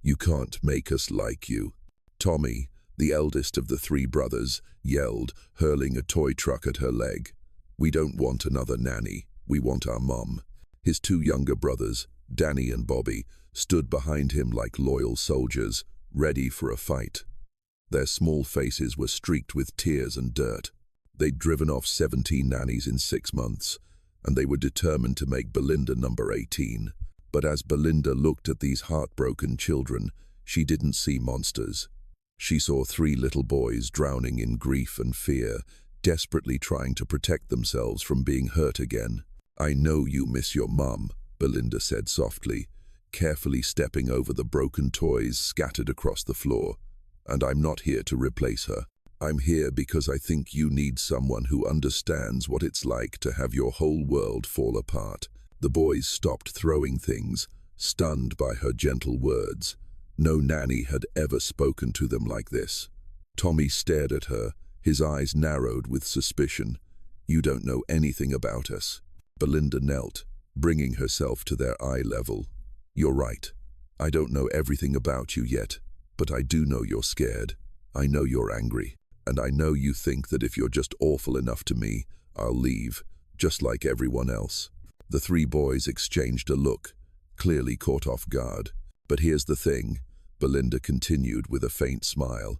"You can't make us like you." Tommy, the eldest of the three brothers, yelled, hurling a toy truck at her leg. "We don't want another nanny. We want our mum." His two younger brothers, Danny and Bobby, stood behind him like loyal soldiers, ready for a fight. Their small faces were streaked with tears and dirt. They'd driven off 17 nannies in 6 months, and they were determined to make Belinda number 18. But as Belinda looked at these heartbroken children, she didn't see monsters. She saw 3 little boys drowning in grief and fear, desperately trying to protect themselves from being hurt again. "I know you miss your mum," Belinda said softly, carefully stepping over the broken toys scattered across the floor. "And I'm not here to replace her. I'm here because I think you need someone who understands what it's like to have your whole world fall apart." The boys stopped throwing things, stunned by her gentle words. No nanny had ever spoken to them like this. Tommy stared at her, his eyes narrowed with suspicion. "You don't know anything about us." Belinda knelt, bringing herself to their eye level. "You're right. I don't know everything about you yet, but I do know you're scared. I know you're angry. And I know you think that if you're just awful enough to me, I'll leave, just like everyone else." The 3 boys exchanged a look, clearly caught off guard. "But here's the thing," Belinda continued with a faint smile.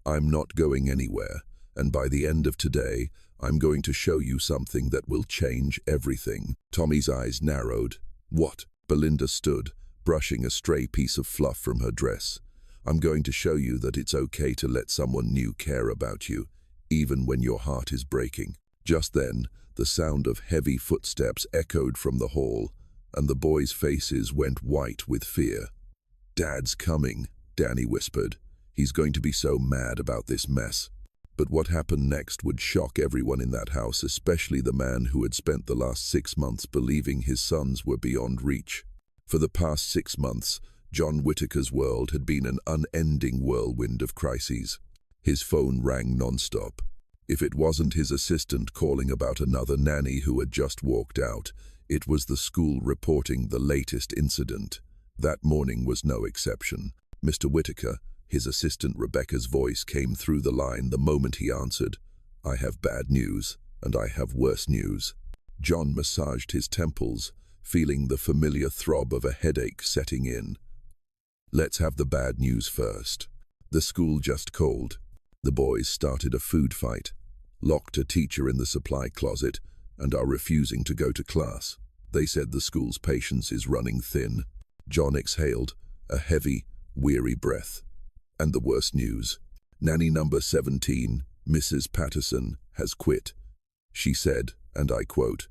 "I'm not going anywhere, and by the end of today, I'm going to show you something that will change everything." Tommy's eyes narrowed. "What?" Belinda stood, brushing a stray piece of fluff from her dress. "I'm going to show you that it's okay to let someone new care about you, even when your heart is breaking." Just then, the sound of heavy footsteps echoed from the hall, and the boys' faces went white with fear. "Dad's coming," Danny whispered. "He's going to be so mad about this mess." But what happened next would shock everyone in that house, especially the man who had spent the last 6 months believing his sons were beyond reach. For the past 6 months, John Whitaker's world had been an unending whirlwind of crises. His phone rang non-stop. If it wasn't his assistant calling about another nanny who had just walked out, it was the school reporting the latest incident. That morning was no exception. "Mr. Whitaker," his assistant Rebecca's voice came through the line the moment he answered. "I have bad news, and I have worse news." John massaged his temples, feeling the familiar throb of a headache setting in. "Let's have the bad news first. The school just called. The boys started a food fight, locked a teacher in the supply closet, and are refusing to go to class. They said the school's patience is running thin." John exhaled, a heavy, weary breath. "And the worst news. Nanny number 17, Mrs. Patterson, has quit. She said, and I quote,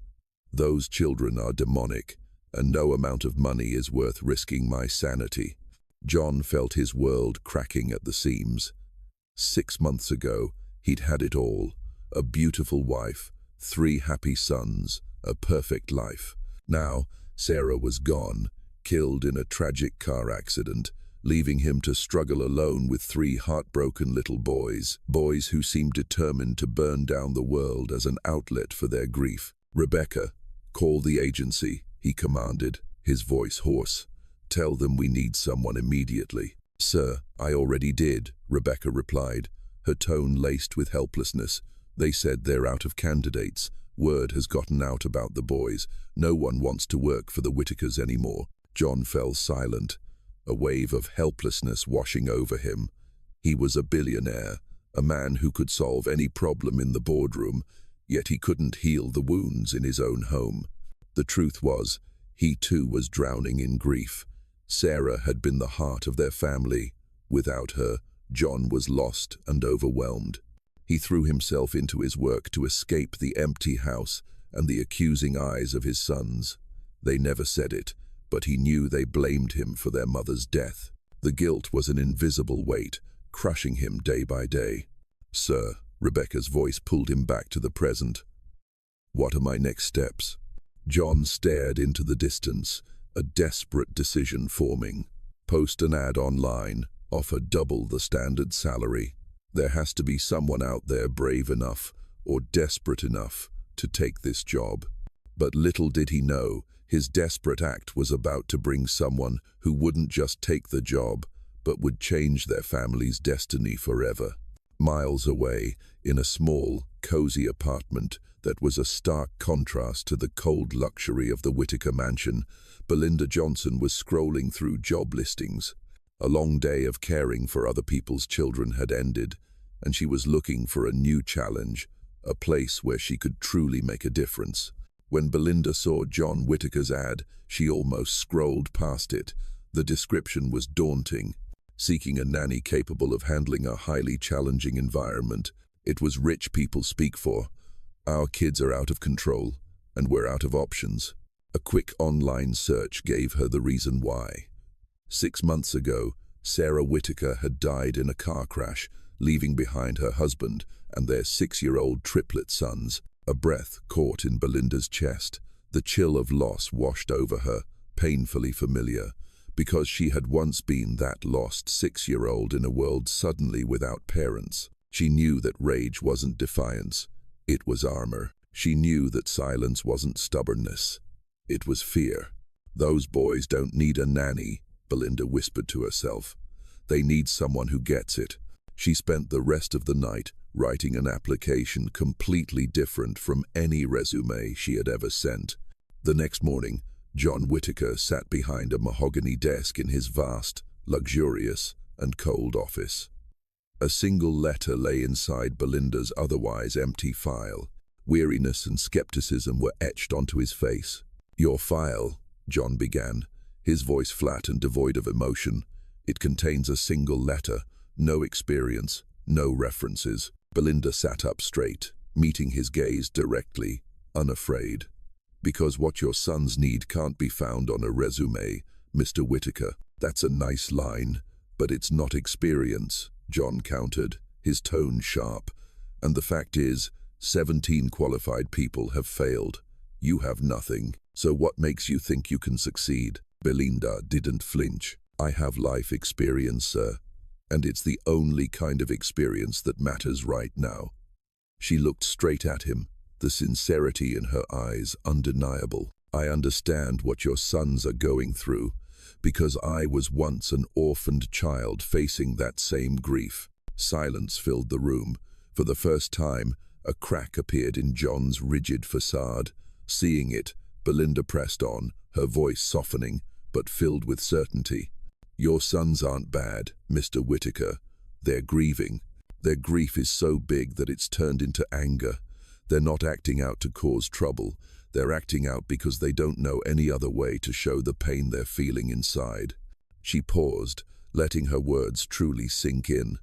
'Those children are demonic, and no amount of money is worth risking my sanity.'" John felt his world cracking at the seams. 6 months ago, he'd had it all. A beautiful wife, 3 happy sons, a perfect life. Now, Sarah was gone, killed in a tragic car accident, leaving him to struggle alone with 3 heartbroken little boys who seemed determined to burn down the world as an outlet for their grief. "Rebecca, call the agency," he commanded, his voice hoarse. "Tell them we need someone immediately." "Sir, I already did," Rebecca replied, her tone laced with helplessness. "They said they're out of candidates. Word has gotten out about the boys. No one wants to work for the Whitakers anymore." John fell silent, a wave of helplessness washing over him. He was a billionaire, a man who could solve any problem in the boardroom, yet he couldn't heal the wounds in his own home. The truth was, he too was drowning in grief. Sarah had been the heart of their family. Without her, John was lost and overwhelmed. He threw himself into his work to escape the empty house and the accusing eyes of his sons. They never said it, but he knew they blamed him for their mother's death. The guilt was an invisible weight, crushing him day by day. "Sir," Rebecca's voice pulled him back to the present. "What are my next steps?" John stared into the distance, a desperate decision forming. "Post an ad online, offer double the standard salary. There has to be someone out there brave enough or desperate enough to take this job." But little did he know, His desperate act was about to bring someone who wouldn't just take the job, but would change their family's destiny forever. Miles away, in a small, cozy apartment that was a stark contrast to the cold luxury of the Whittaker mansion, Belinda Johnson was scrolling through job listings. A long day of caring for other people's children had ended, and she was looking for a new challenge, a place where she could truly make a difference. When Belinda saw John Whittaker's ad, she almost scrolled past it. The description was daunting. Seeking a nanny capable of handling a highly challenging environment. It was rich people speak for. Our kids are out of control, and we're out of options. A quick online search gave her the reason why. 6 months ago, Sarah Whittaker had died in a car crash, leaving behind her husband and their 6-year-old triplet sons. A breath caught in Belinda's chest. The chill of loss washed over her, painfully familiar, because she had once been that lost 6-year-old in a world suddenly without parents. She knew that rage wasn't defiance, it was armor. She knew that silence wasn't stubbornness, it was fear. Those boys don't need a nanny, Belinda whispered to herself. They need someone who gets it. She spent the rest of the night writing an application completely different from any resume she had ever sent. The next morning, John Whittaker sat behind a mahogany desk in his vast, luxurious, and cold office. A single letter lay inside Belinda's otherwise empty file. Weariness and skepticism were etched onto his face. "Your file," John began, his voice flat and devoid of emotion. "It contains a single letter, no experience, no references." Belinda sat up straight, meeting his gaze directly, unafraid. "Because what your sons need can't be found on a resume, Mr. Whittaker." "That's a nice line, but it's not experience," John countered, his tone sharp. "And the fact is, 17 qualified people have failed. You have nothing. So what makes you think you can succeed?" Belinda didn't flinch. "I have life experience, sir, and it's the only kind of experience that matters right now." She looked straight at him, the sincerity in her eyes undeniable. "I understand what your sons are going through, because I was once an orphaned child facing that same grief." Silence filled the room. For the first time, a crack appeared in John's rigid facade. Seeing it, Belinda pressed on, her voice softening, but filled with certainty. "Your sons aren't bad, Mr. Whittaker. They're grieving. Their grief is so big that it's turned into anger. They're not acting out to cause trouble. They're acting out because they don't know any other way to show the pain they're feeling inside." She paused, letting her words truly sink in.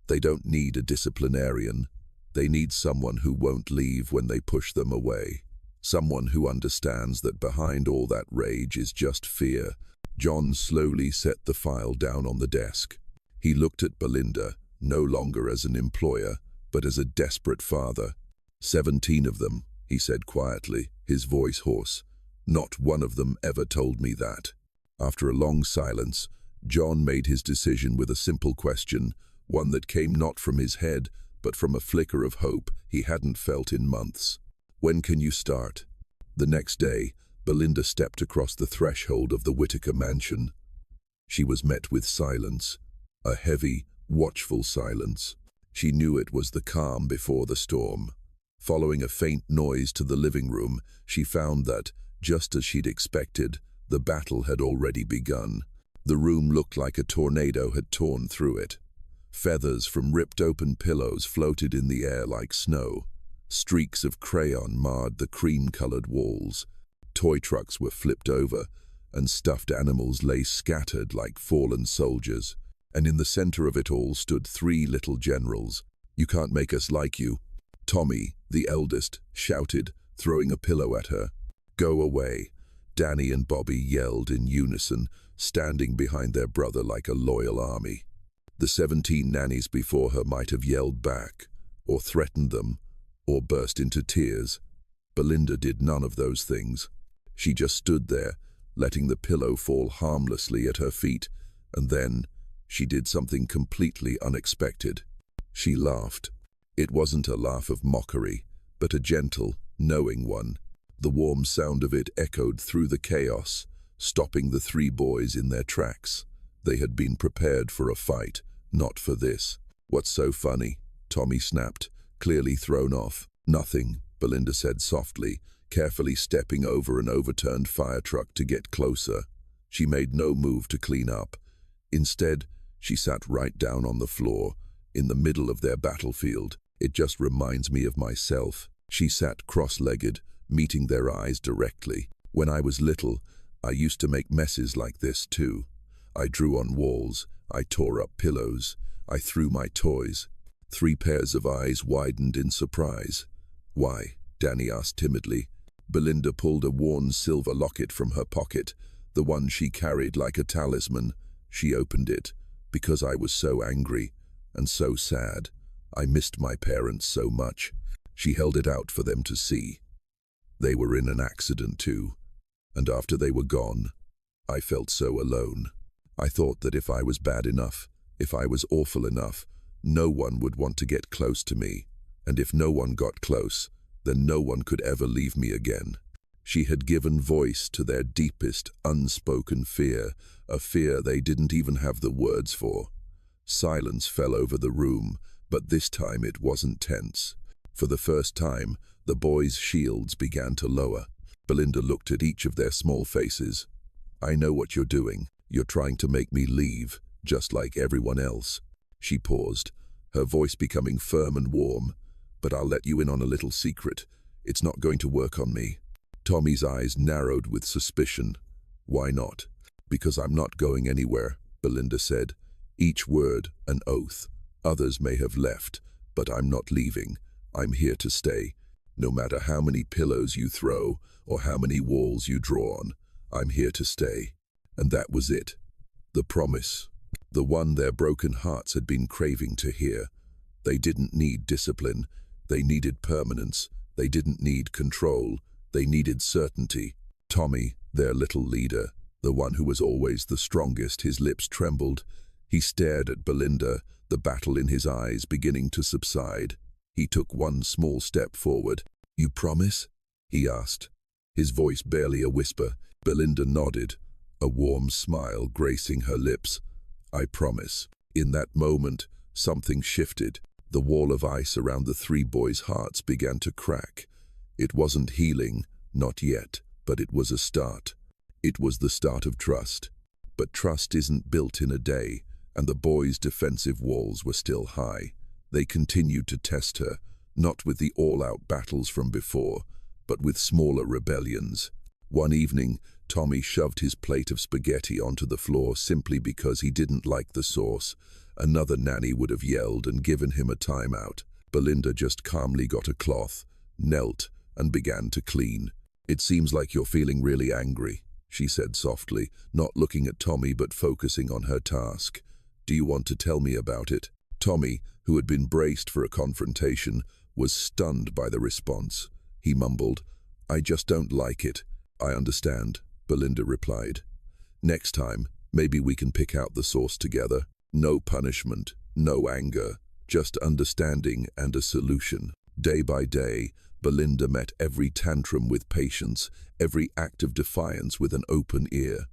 "They don't need a disciplinarian. They need someone who won't leave when they push them away. Someone who understands that behind all that rage is just fear." John slowly set the file down on the desk. He looked at Belinda, no longer as an employer, but as a desperate father. 17 of them, he said quietly, his voice hoarse. "Not one of them ever told me that." After a long silence, John made his decision with a simple question, one that came not from his head, but from a flicker of hope he hadn't felt in months. "When can you start?" The next day, Belinda stepped across the threshold of the Whittaker mansion. She was met with silence, a heavy, watchful silence. She knew it was the calm before the storm. Following a faint noise to the living room, she found that, just as she'd expected, the battle had already begun. The room looked like a tornado had torn through it. Feathers from ripped-open pillows floated in the air like snow. Streaks of crayon marred the cream-colored walls. Toy trucks were flipped over, and stuffed animals lay scattered like fallen soldiers. And in the center of it all stood 3 little generals. "You can't make us like you," Tommy, the eldest, shouted, throwing a pillow at her. "Go away," Danny and Bobby yelled in unison, standing behind their brother like a loyal army. The 17 nannies before her might have yelled back, or threatened them, or burst into tears. Belinda did none of those things. She just stood there, letting the pillow fall harmlessly at her feet, and then she did something completely unexpected. She laughed. It wasn't a laugh of mockery, but a gentle, knowing one. The warm sound of it echoed through the chaos, stopping the three boys in their tracks. They had been prepared for a fight, not for this. "What's so funny?" Tommy snapped, clearly thrown off. "Nothing," Belinda said softly, carefully stepping over an overturned fire truck to get closer. She made no move to clean up. Instead, she sat right down on the floor, in the middle of their battlefield. "It just reminds me of myself." She sat cross-legged, meeting their eyes directly. "When I was little, I used to make messes like this too. I drew on walls, I tore up pillows, I threw my toys." Three pairs of eyes widened in surprise. "Why?" Danny asked timidly. Belinda pulled a worn silver locket from her pocket, the one she carried like a talisman. She opened it. "Because I was so angry and so sad. I missed my parents so much." She held it out for them to see. They were in an accident too, and after they were gone, I felt so alone. I thought that if I was bad enough, if I was awful enough, no one would want to get close to me, and if no one got close, then no one could ever leave me again. She had given voice to their deepest, unspoken fear, a fear they didn't even have the words for. Silence fell over the room, but this time it wasn't tense. For the first time, the boys' shields began to lower. Belinda looked at each of their small faces. "I know what you're doing. You're trying to make me leave, just like everyone else." She paused, her voice becoming firm and warm. "But I'll let you in on a little secret. It's not going to work on me." Tommy's eyes narrowed with suspicion. "Why not?" "Because I'm not going anywhere," Belinda said, each word an oath. "Others may have left, but I'm not leaving. I'm here to stay. No matter how many pillows you throw or how many walls you draw on, I'm here to stay." And that was it. The promise. The one their broken hearts had been craving to hear. They didn't need discipline. They needed permanence. They didn't need control. They needed certainty. Tommy, their little leader, the one who was always the strongest, his lips trembled. He stared at Belinda, the battle in his eyes beginning to subside. He took one small step forward. "You promise?" he asked, his voice barely a whisper. Belinda nodded, a warm smile gracing her lips. "I promise." In that moment, something shifted. The wall of ice around the three boys' hearts began to crack. It wasn't healing, not yet, but it was a start. It was the start of trust. But trust isn't built in a day, and the boys' defensive walls were still high. They continued to test her, not with the all-out battles from before, but with smaller rebellions. One evening, Tommy shoved his plate of spaghetti onto the floor simply because he didn't like the sauce. Another nanny would have yelled and given him a timeout. Belinda just calmly got a cloth, knelt, and began to clean. "It seems like you're feeling really angry," she said softly, not looking at Tommy but focusing on her task. "Do you want to tell me about it?" Tommy, who had been braced for a confrontation, was stunned by the response. He mumbled, "I just don't like it." "I understand," Belinda replied. "Next time, maybe we can pick out the sauce together. No punishment, no anger, just understanding and a solution." Day by day, Belinda met every tantrum with patience, every act of defiance with an open ear.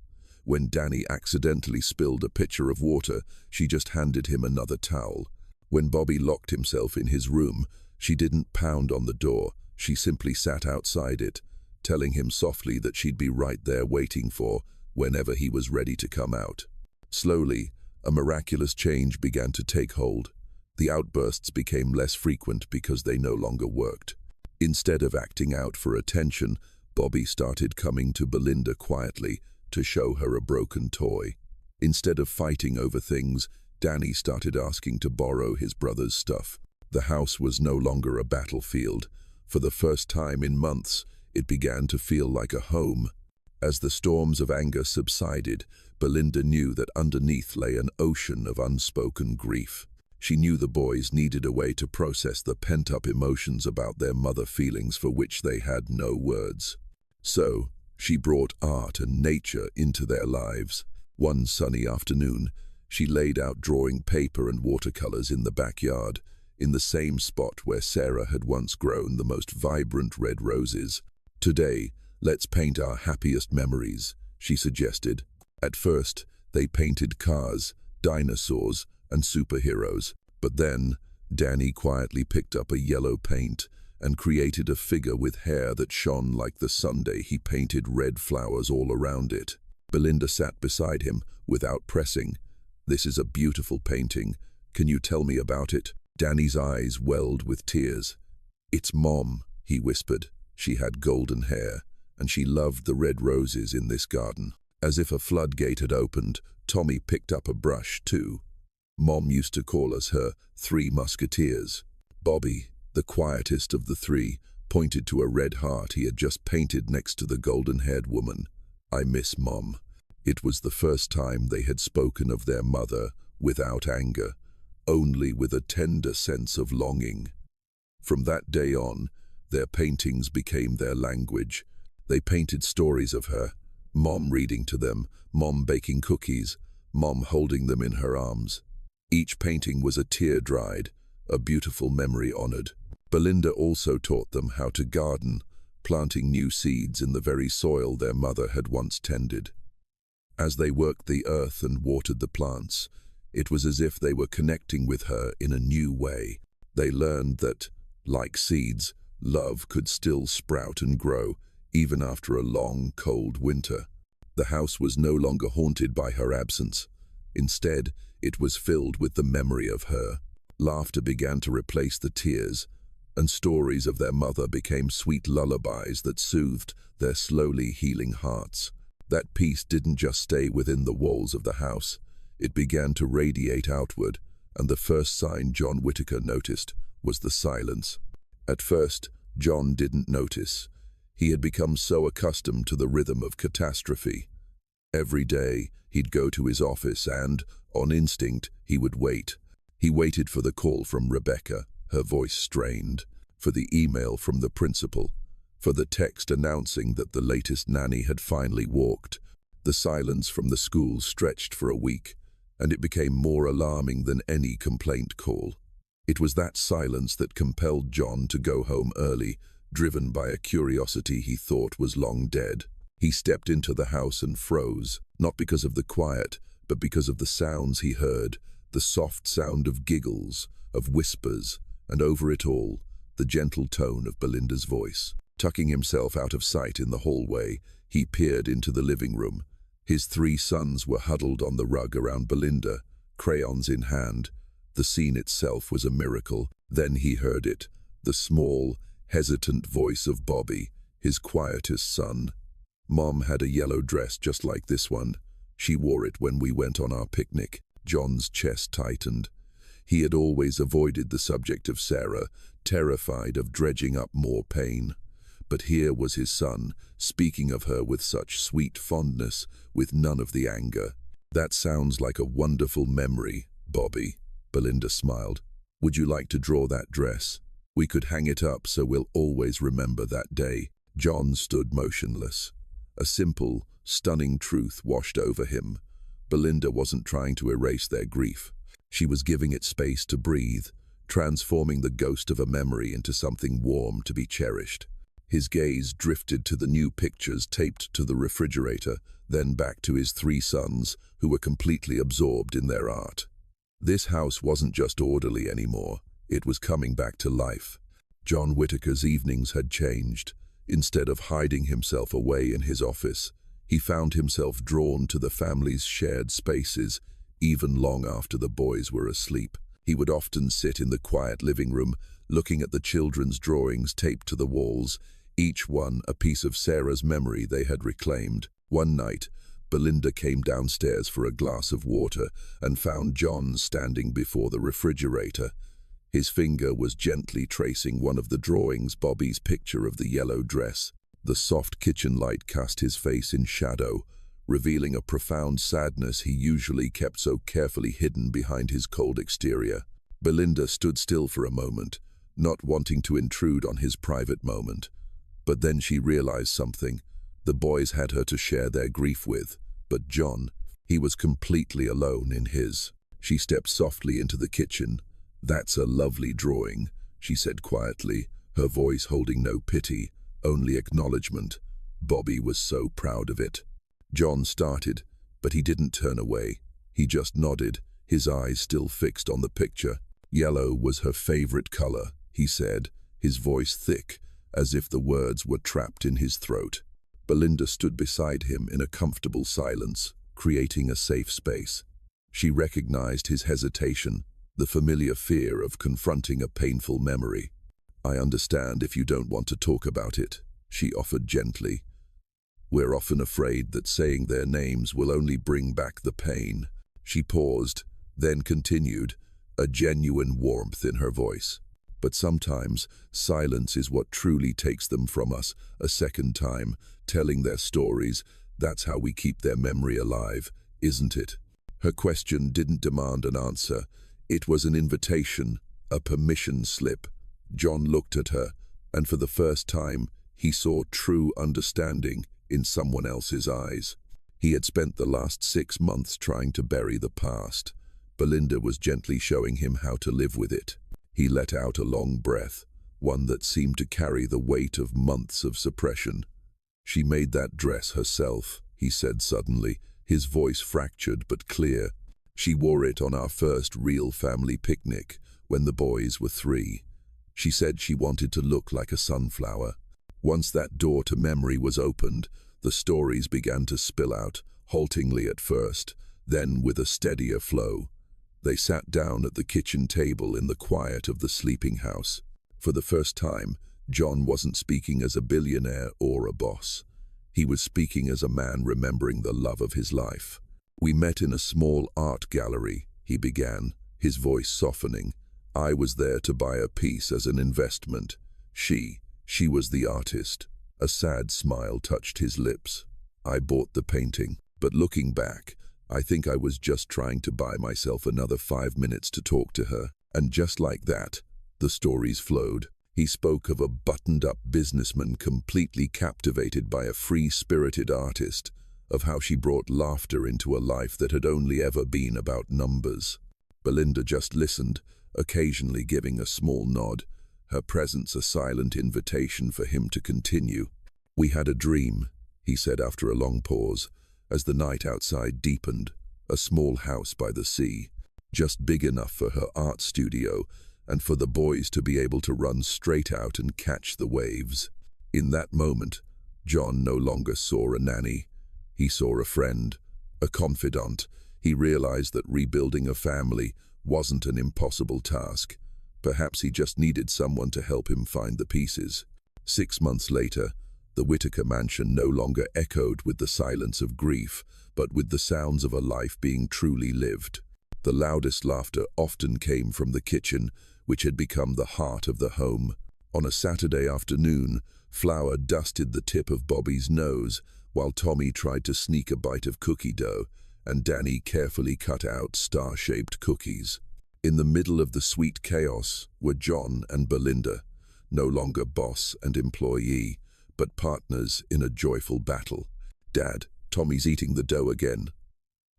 When Danny accidentally spilled a pitcher of water, she just handed him another towel. When Bobby locked himself in his room, she didn't pound on the door, she simply sat outside it, telling him softly that she'd be right there waiting for whenever he was ready to come out. Slowly, a miraculous change began to take hold. The outbursts became less frequent because they no longer worked. Instead of acting out for attention, Bobby started coming to Belinda quietly to show her a broken toy. Instead of fighting over things, Danny started asking to borrow his brother's stuff. The house was no longer a battlefield. For the first time in months, it began to feel like a home. As the storms of anger subsided, Belinda knew that underneath lay an ocean of unspoken grief. She knew the boys needed a way to process the pent-up emotions about their mother, feelings for which they had no words. So, she brought art and nature into their lives. One sunny afternoon, she laid out drawing paper and watercolors in the backyard, in the same spot where Sarah had once grown the most vibrant red roses. "Today, let's paint our happiest memories," she suggested. At first, they painted cars, dinosaurs, and superheroes. But then, Danny quietly picked up a yellow paint and created a figure with hair that shone like the Sunday. He painted red flowers all around it. Belinda sat beside him, without pressing. "This is a beautiful painting. Can you tell me about it?" Danny's eyes welled with tears. "It's Mom," he whispered. "She had golden hair, and she loved the red roses in this garden." As if a floodgate had opened, Tommy picked up a brush too. "Mom used to call us her Three Musketeers." Bobby, the quietest of the three, pointed to a red heart he had just painted next to the golden-haired woman. "I miss Mom." It was the first time they had spoken of their mother without anger, only with a tender sense of longing. From that day on, their paintings became their language. They painted stories of her, Mom reading to them, Mom baking cookies, Mom holding them in her arms. Each painting was a tear dried, a beautiful memory honored. Belinda also taught them how to garden, planting new seeds in the very soil their mother had once tended. As they worked the earth and watered the plants, it was as if they were connecting with her in a new way. They learned that, like seeds, love could still sprout and grow, even after a long, cold winter. The house was no longer haunted by her absence. Instead, it was filled with the memory of her. Laughter began to replace the tears, and stories of their mother became sweet lullabies that soothed their slowly healing hearts. That peace didn't just stay within the walls of the house. It began to radiate outward, and the first sign John Whitaker noticed was the silence. At first, John didn't notice. He had become so accustomed to the rhythm of catastrophe. Every day, he'd go to his office and, on instinct, he would wait. He waited for the call from Rebecca, her voice strained, for the email from the principal, for the text announcing that the latest nanny had finally walked. The silence from the school stretched for a week, and it became more alarming than any complaint call. It was that silence that compelled John to go home early, driven by a curiosity he thought was long dead. He stepped into the house and froze, not because of the quiet, but because of the sounds he heard, the soft sound of giggles, of whispers, and over it all, the gentle tone of Belinda's voice. Tucking himself out of sight in the hallway, he peered into the living room. His three sons were huddled on the rug around Belinda, crayons in hand. The scene itself was a miracle. Then he heard it, the small, hesitant voice of Bobby, his quietest son. "Mom had a yellow dress just like this one. She wore it when we went on our picnic." John's chest tightened. He had always avoided the subject of Sarah, terrified of dredging up more pain. But here was his son, speaking of her with such sweet fondness, with none of the anger. "That sounds like a wonderful memory, Bobby," Belinda smiled. "Would you like to draw that dress? We could hang it up so we'll always remember that day." John stood motionless. A simple, stunning truth washed over him. Belinda wasn't trying to erase their grief. She was giving it space to breathe, transforming the ghost of a memory into something warm to be cherished. His gaze drifted to the new pictures taped to the refrigerator, then back to his three sons, who were completely absorbed in their art. This house wasn't just orderly anymore. It was coming back to life. John Whitaker's evenings had changed. Instead of hiding himself away in his office, he found himself drawn to the family's shared spaces, even long after the boys were asleep. He would often sit in the quiet living room, looking at the children's drawings taped to the walls, each one a piece of Sarah's memory they had reclaimed. One night, Belinda came downstairs for a glass of water and found John standing before the refrigerator. His finger was gently tracing one of the drawings, Bobby's picture of the yellow dress. The soft kitchen light cast his face in shadow, revealing a profound sadness he usually kept so carefully hidden behind his cold exterior. Belinda stood still for a moment, not wanting to intrude on his private moment. But then she realized something. The boys had her to share their grief with, but John, he was completely alone in his. She stepped softly into the kitchen. "That's a lovely drawing," she said quietly, her voice holding no pity, only acknowledgement. Bobby was so proud of it. John started, but he didn't turn away. He just nodded, his eyes still fixed on the picture. Yellow was her favorite color, he said, his voice thick, as if the words were trapped in his throat. Belinda stood beside him in a comfortable silence, creating a safe space. She recognized his hesitation, the familiar fear of confronting a painful memory. "I understand if you don't want to talk about it," she offered gently. "We're often afraid that saying their names will only bring back the pain." She paused, then continued, a genuine warmth in her voice. "But sometimes, silence is what truly takes them from us a second time, telling their stories. That's how we keep their memory alive, isn't it?" Her question didn't demand an answer. It was an invitation, a permission slip. John looked at her, and for the first time, he saw true understanding in someone else's eyes. He had spent the last 6 months trying to bury the past. Belinda was gently showing him how to live with it. He let out a long breath, one that seemed to carry the weight of months of suppression. "She made that dress herself," he said suddenly, his voice fractured but clear. "She wore it on our first real family picnic, when the boys were 3. She said she wanted to look like a sunflower." Once that door to memory was opened, the stories began to spill out, haltingly at first, then with a steadier flow. They sat down at the kitchen table in the quiet of the sleeping house. For the first time, John wasn't speaking as a billionaire or a boss. He was speaking as a man remembering the love of his life. "We met in a small art gallery," he began, his voice softening. "I was there to buy a piece as an investment. She was the artist." A sad smile touched his lips. "I bought the painting, but looking back, I think I was just trying to buy myself another 5 minutes to talk to her." And just like that, the stories flowed. He spoke of a buttoned-up businessman completely captivated by a free-spirited artist, of how she brought laughter into a life that had only ever been about numbers. Belinda just listened, occasionally giving a small nod, her presence a silent invitation for him to continue. "We had a dream," he said after a long pause, as the night outside deepened, a small house by the sea, just big enough for her art studio and for the boys to be able to run straight out and catch the waves. In that moment, John no longer saw a nanny. He saw a friend, a confidant. He realized that rebuilding a family wasn't an impossible task. Perhaps he just needed someone to help him find the pieces. 6 months later, the Whitaker mansion no longer echoed with the silence of grief, but with the sounds of a life being truly lived. The loudest laughter often came from the kitchen, which had become the heart of the home. On a Saturday afternoon, Flour dusted the tip of Bobby's nose, while Tommy tried to sneak a bite of cookie dough, and Danny carefully cut out star-shaped cookies. In the middle of the sweet chaos were John and Belinda, no longer boss and employee, but partners in a joyful battle. "Dad, Tommy's eating the dough again,"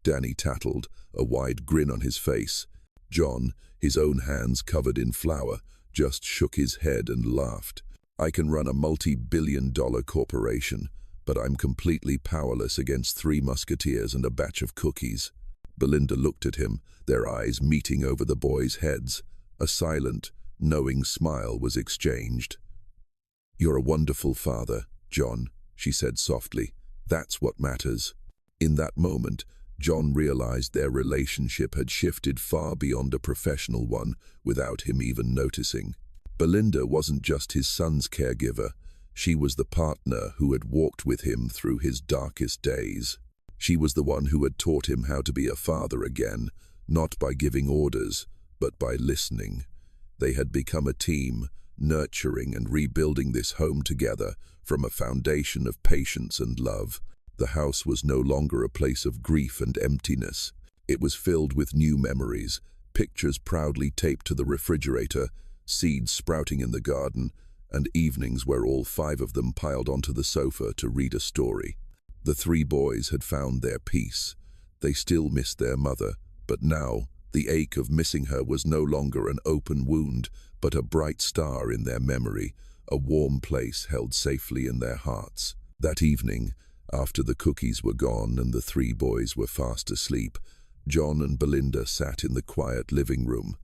Danny tattled, a wide grin on his face. John, his own hands covered in flour, just shook his head and laughed. "I can run a multi-billion-dollar corporation, but I'm completely powerless against 3 musketeers and a batch of cookies." Belinda looked at him, their eyes meeting over the boys' heads. A silent, knowing smile was exchanged. "You're a wonderful father, John," she said softly. "That's what matters." In that moment, John realized their relationship had shifted far beyond a professional one, without him even noticing. Belinda wasn't just his son's caregiver. She was the partner who had walked with him through his darkest days. She was the one who had taught him how to be a father again, not by giving orders, but by listening. They had become a team, nurturing and rebuilding this home together from a foundation of patience and love. The house was no longer a place of grief and emptiness. It was filled with new memories, pictures proudly taped to the refrigerator, seeds sprouting in the garden, and evenings where all 5 of them piled onto the sofa to read a story. The 3 boys had found their peace. They still missed their mother, but now the ache of missing her was no longer an open wound, but a bright star in their memory, a warm place held safely in their hearts. That evening, after the cookies were gone and the three boys were fast asleep, John and Belinda sat in the quiet living room.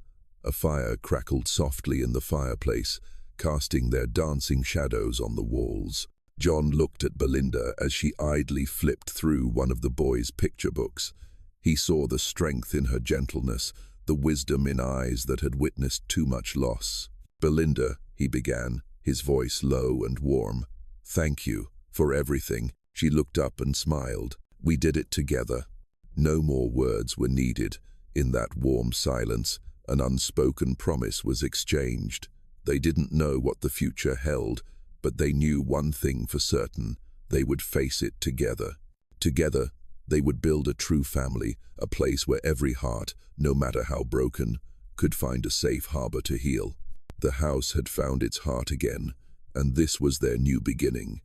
A fire crackled softly in the fireplace, casting their dancing shadows on the walls. John looked at Belinda as she idly flipped through one of the boys' picture books. He saw the strength in her gentleness, the wisdom in eyes that had witnessed too much loss. "Belinda," he began, his voice low and warm. "Thank you for everything." She looked up and smiled. "We did it together." No more words were needed. In that warm silence, an unspoken promise was exchanged. They didn't know what the future held, but they knew one thing for certain: they would face it together. Together, they would build a true family, a place where every heart, no matter how broken, could find a safe harbor to heal. The house had found its heart again, and this was their new beginning.